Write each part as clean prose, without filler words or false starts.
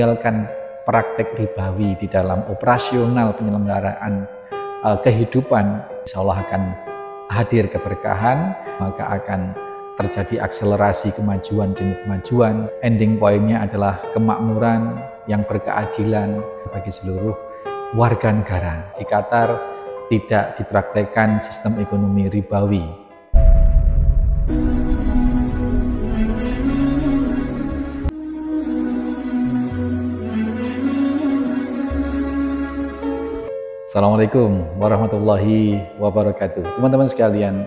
meninggalkan praktek ribawi di dalam operasional penyelenggaraan kehidupan, insya Allah akan hadir keberkahan, maka akan terjadi akselerasi kemajuan demi kemajuan. Ending poinnya adalah kemakmuran yang berkeadilan bagi seluruh warga negara. Di Qatar tidak dipraktekkan sistem ekonomi ribawi. Assalamualaikum warahmatullahi wabarakatuh. Teman-teman sekalian,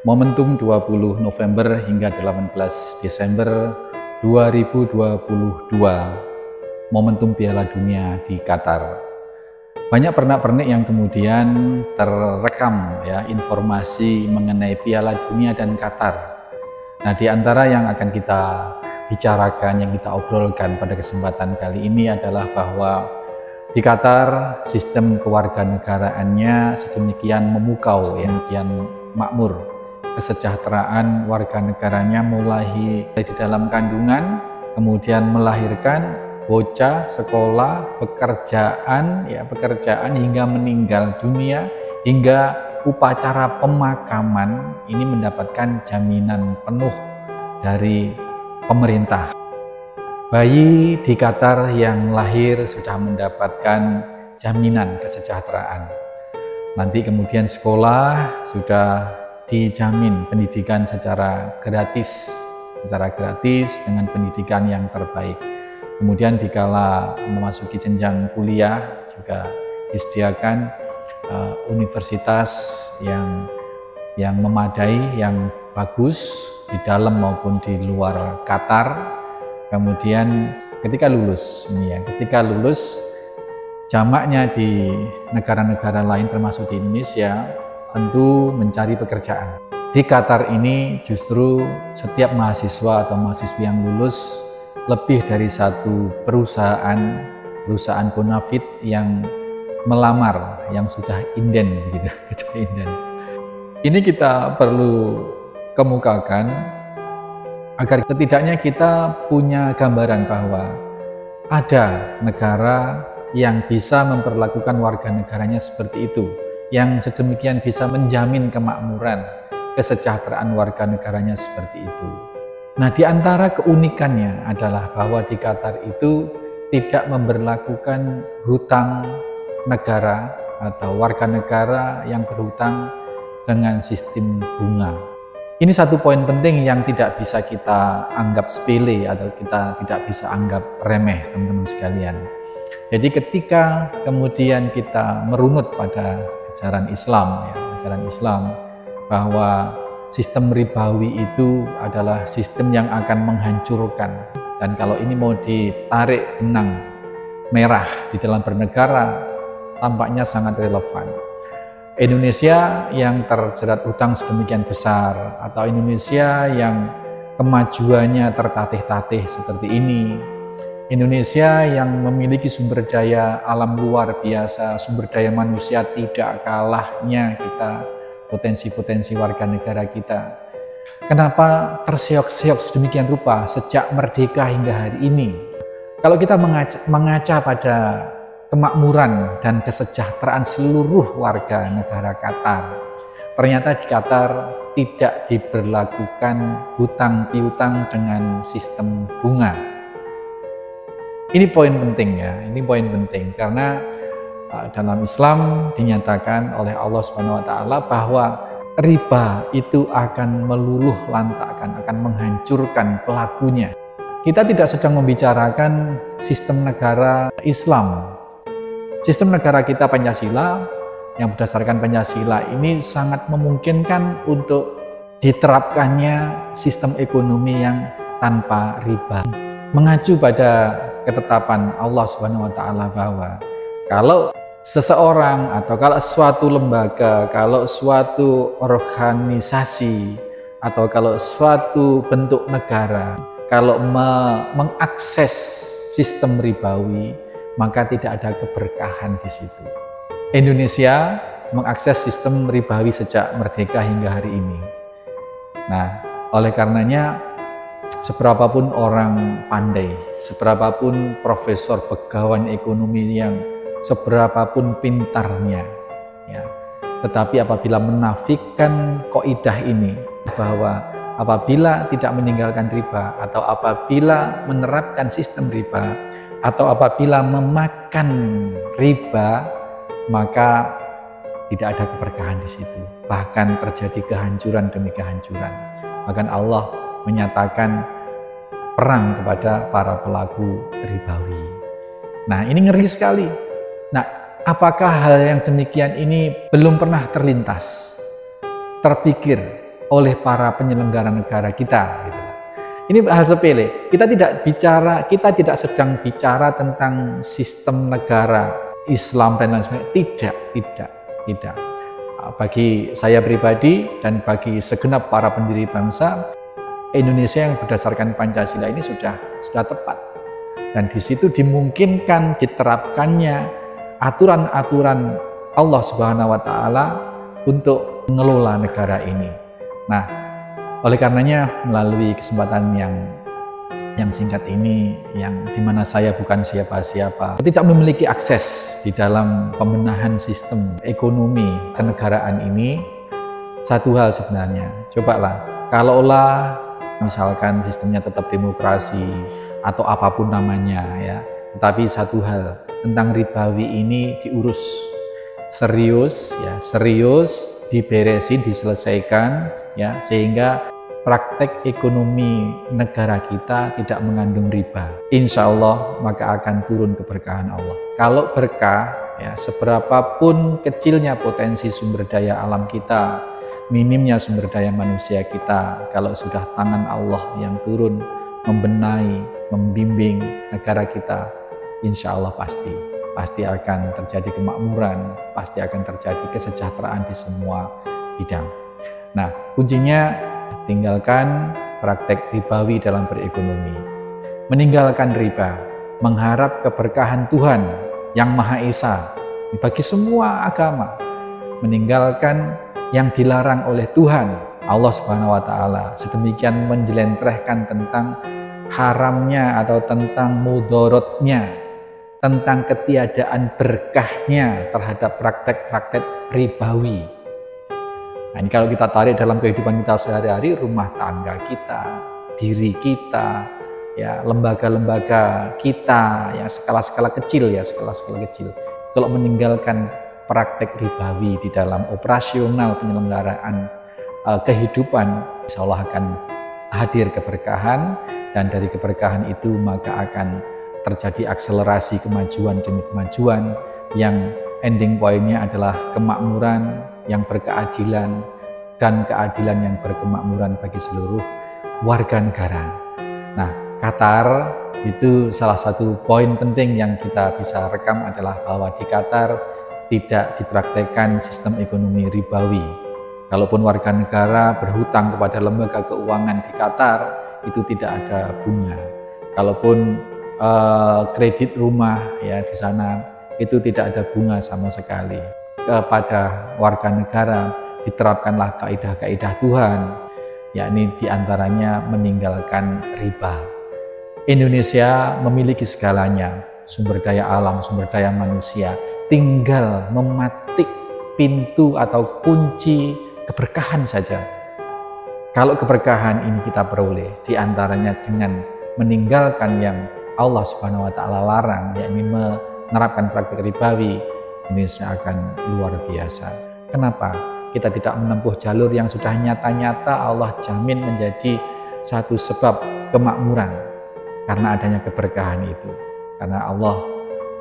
momentum 20 November hingga 18 Desember 2022, momentum Piala Dunia di Qatar. Banyak pernak-pernik yang kemudian terekam ya informasi mengenai Piala Dunia dan Qatar. Nah, di antara yang akan kita bicarakan, yang kita obrolkan pada kesempatan kali ini adalah bahwa di Qatar sistem kewarganegaraannya sedemikian memukau, yang makmur. Kesejahteraan warga negaranya mulai di dalam kandungan, kemudian melahirkan, bocah, sekolah, pekerjaan hingga meninggal dunia, hingga upacara pemakaman ini mendapatkan jaminan penuh dari pemerintah. Bayi di Qatar yang lahir sudah mendapatkan jaminan kesejahteraan. Nanti kemudian sekolah sudah dijamin pendidikan secara gratis dengan pendidikan yang terbaik. Kemudian dikala memasuki jenjang kuliah juga disediakan universitas yang memadai, yang bagus di dalam maupun di luar Qatar. Kemudian ketika lulus jamaknya di negara-negara lain termasuk di Indonesia tentu mencari pekerjaan. Di Qatar ini justru setiap mahasiswa atau mahasiswi yang lulus lebih dari satu perusahaan bonafit yang melamar, yang sudah inden begitu, inden. Ini kita perlu kemukakan agar setidaknya kita punya gambaran bahwa ada negara yang bisa memperlakukan warga negaranya seperti itu, yang sedemikian bisa menjamin kemakmuran, kesejahteraan warga negaranya seperti itu. Nah, di antara keunikannya adalah bahwa di Qatar itu tidak memberlakukan hutang negara atau warga negara yang berhutang dengan sistem bunga. Ini satu poin penting yang tidak bisa kita anggap sepele atau kita tidak bisa anggap remeh, teman-teman sekalian. Jadi ketika kemudian kita merunut pada ajaran Islam bahwa sistem ribawi itu adalah sistem yang akan menghancurkan, dan kalau ini mau ditarik benang merah di dalam bernegara tampaknya sangat relevan. Indonesia yang terjerat utang sedemikian besar, atau Indonesia yang kemajuannya tertatih-tatih seperti ini, Indonesia yang memiliki sumber daya alam luar biasa, sumber daya manusia tidak kalahnya kita, potensi-potensi warga negara kita. Kenapa terseok-seok sedemikian rupa sejak merdeka hingga hari ini? Kalau kita mengaca pada kemakmuran dan kesejahteraan seluruh warga negara Qatar, ternyata di Qatar tidak diberlakukan hutang piutang dengan sistem bunga. Ini poin penting ya, ini poin penting karena dalam Islam dinyatakan oleh Allah Subhanahu wa taala bahwa riba itu akan meluluh lantakkan, akan menghancurkan pelakunya. Kita tidak sedang membicarakan sistem negara Islam. Sistem negara kita Pancasila, yang berdasarkan Pancasila ini sangat memungkinkan untuk diterapkannya sistem ekonomi yang tanpa riba. Mengacu pada ketetapan Allah Subhanahu wa taala bahwa kalau seseorang atau kalau suatu lembaga, kalau suatu organisasi atau kalau suatu bentuk negara kalau mengakses sistem ribawi, maka tidak ada keberkahan di situ. Indonesia mengakses sistem ribawi sejak merdeka hingga hari ini. Nah, oleh karenanya Seberapapun orang pandai, seberapapun profesor pegawai ekonomi yang seberapapun pintarnya, ya, tetapi apabila menafikan kaidah ini bahwa apabila tidak meninggalkan riba atau apabila menerapkan sistem riba atau apabila memakan riba, maka tidak ada keberkahan di situ. Bahkan terjadi kehancuran demi kehancuran. Bahkan Allah menyatakan perang kepada para pelaku ribawi. Nah, ini ngeri sekali. Nah, apakah hal yang demikian ini belum pernah terlintas, terpikir oleh para penyelenggara negara kita? Gitu. Ini hal sepele. Kita tidak sedang bicara tentang sistem negara Islam dan lain sebagainya. Tidak. Bagi saya pribadi dan bagi segenap para pendiri bangsa, Indonesia yang berdasarkan Pancasila ini sudah tepat. Dan di situ dimungkinkan diterapkannya aturan-aturan Allah Subhanahu wa taala untuk mengelola negara ini. Nah, oleh karenanya melalui kesempatan yang singkat ini, yang dimana saya bukan siapa-siapa, tidak memiliki akses di dalam pembenahan sistem ekonomi kenegaraan ini, satu hal sebenarnya, cobalah, kalaulah misalkan sistemnya tetap demokrasi atau apapun namanya, ya, tetapi satu hal tentang ribawi ini diurus serius, ya, diberesin, diselesaikan, ya, sehingga praktek ekonomi negara kita tidak mengandung riba. Insya Allah maka akan turun keberkahan Allah. Kalau berkah, ya, seberapapun kecilnya potensi sumber daya alam kita, minimnya sumber daya manusia kita, kalau sudah tangan Allah yang turun membenahi, membimbing negara kita, insya Allah pasti akan terjadi kemakmuran, pasti akan terjadi kesejahteraan di semua bidang. Nah, kuncinya tinggalkan praktek ribawi dalam berekonomi. Meninggalkan riba, mengharap keberkahan Tuhan yang Maha Esa bagi semua agama. Meninggalkan yang dilarang oleh Tuhan Allah Subhanahu wa taala, sedemikian menjelentrehkan tentang haramnya atau tentang mudorotnya, tentang ketiadaan berkahnya terhadap praktek-praktek ribawi. Nah, ini kalau kita tarik dalam kehidupan kita sehari-hari, rumah tangga kita, diri kita, ya, lembaga-lembaga kita, ya, skala-skala kecil. Kalau meninggalkan praktek ribawi di dalam operasional penyelenggaraan kehidupan, insya Allah akan hadir keberkahan, dan dari keberkahan itu maka akan terjadi akselerasi kemajuan demi kemajuan yang ending pointnya adalah kemakmuran yang berkeadilan dan keadilan yang berkemakmuran bagi seluruh warga negara. Nah, Qatar itu salah satu poin penting yang kita bisa rekam adalah bahwa di Qatar tidak dipraktekkan sistem ekonomi ribawi. Kalaupun warga negara berhutang kepada lembaga keuangan di Qatar, itu tidak ada bunga. Kalaupun kredit rumah, ya, di sana itu tidak ada bunga sama sekali. Kepada warga negara diterapkanlah kaidah-kaidah Tuhan, yakni diantaranya meninggalkan riba. Indonesia memiliki segalanya, sumber daya alam, sumber daya manusia, tinggal mematik pintu atau kunci keberkahan saja. Kalau keberkahan ini kita peroleh diantaranya dengan meninggalkan yang Allah Subhanahu wa taala larang, yakni menerapkan praktik ribawi, Indonesia akan luar biasa. Kenapa? Kita tidak menempuh jalur yang sudah nyata-nyata Allah jamin menjadi satu sebab kemakmuran karena adanya keberkahan itu. Karena Allah,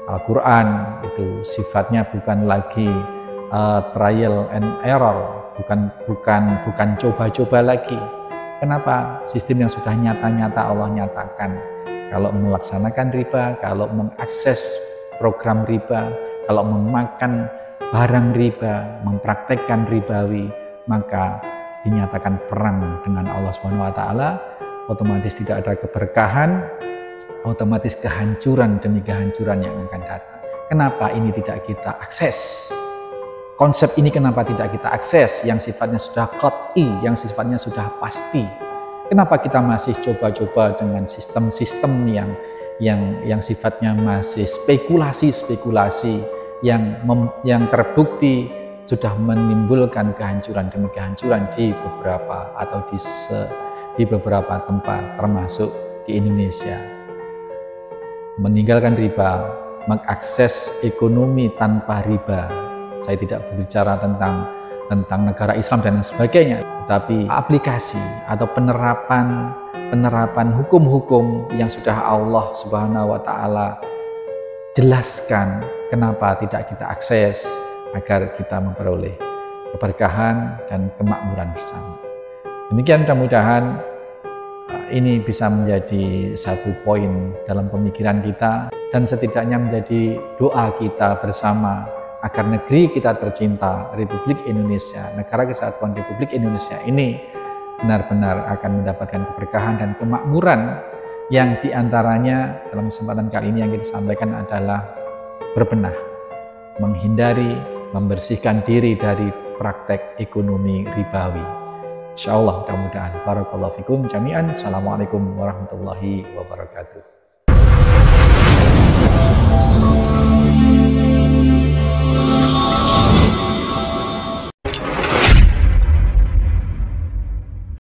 Al-Quran itu sifatnya bukan lagi trial and error, bukan coba-coba lagi. Kenapa? Sistem yang sudah nyata-nyata Allah nyatakan. Kalau melaksanakan riba, kalau mengakses program riba, kalau memakan barang riba, mempraktekkan ribawi, maka dinyatakan perang dengan Allah Subhanahu wa taala, otomatis tidak ada keberkahan, otomatis kehancuran demi kehancuran yang akan datang. Kenapa ini tidak kita akses? Konsep ini kenapa tidak kita akses? Yang sifatnya sudah qat'i, yang sifatnya sudah pasti. Kenapa kita masih coba-coba dengan sistem-sistem yang sifatnya masih spekulasi-spekulasi yang terbukti sudah menimbulkan kehancuran demi kehancuran di beberapa tempat, termasuk di Indonesia. Meninggalkan riba, mengakses ekonomi tanpa riba. Saya tidak berbicara tentang negara Islam dan sebagainya, tetapi aplikasi atau penerapan hukum-hukum yang sudah Allah Subhanahu wa Ta'ala jelaskan, kenapa tidak kita akses agar kita memperoleh keberkahan dan kemakmuran bersama. Demikian, mudah-mudahan ini bisa menjadi satu poin dalam pemikiran kita dan setidaknya menjadi doa kita bersama agar negeri kita tercinta, Republik Indonesia, Negara Kesatuan Republik Indonesia ini benar-benar akan mendapatkan keberkahan dan kemakmuran yang diantaranya dalam kesempatan kali ini yang kita sampaikan adalah berbenah, menghindari, membersihkan diri dari praktek ekonomi ribawi. Insyaallah, mudah-mudahan. Barakallahu fikum jami'an. Assalamualaikum warahmatullahi wabarakatuh.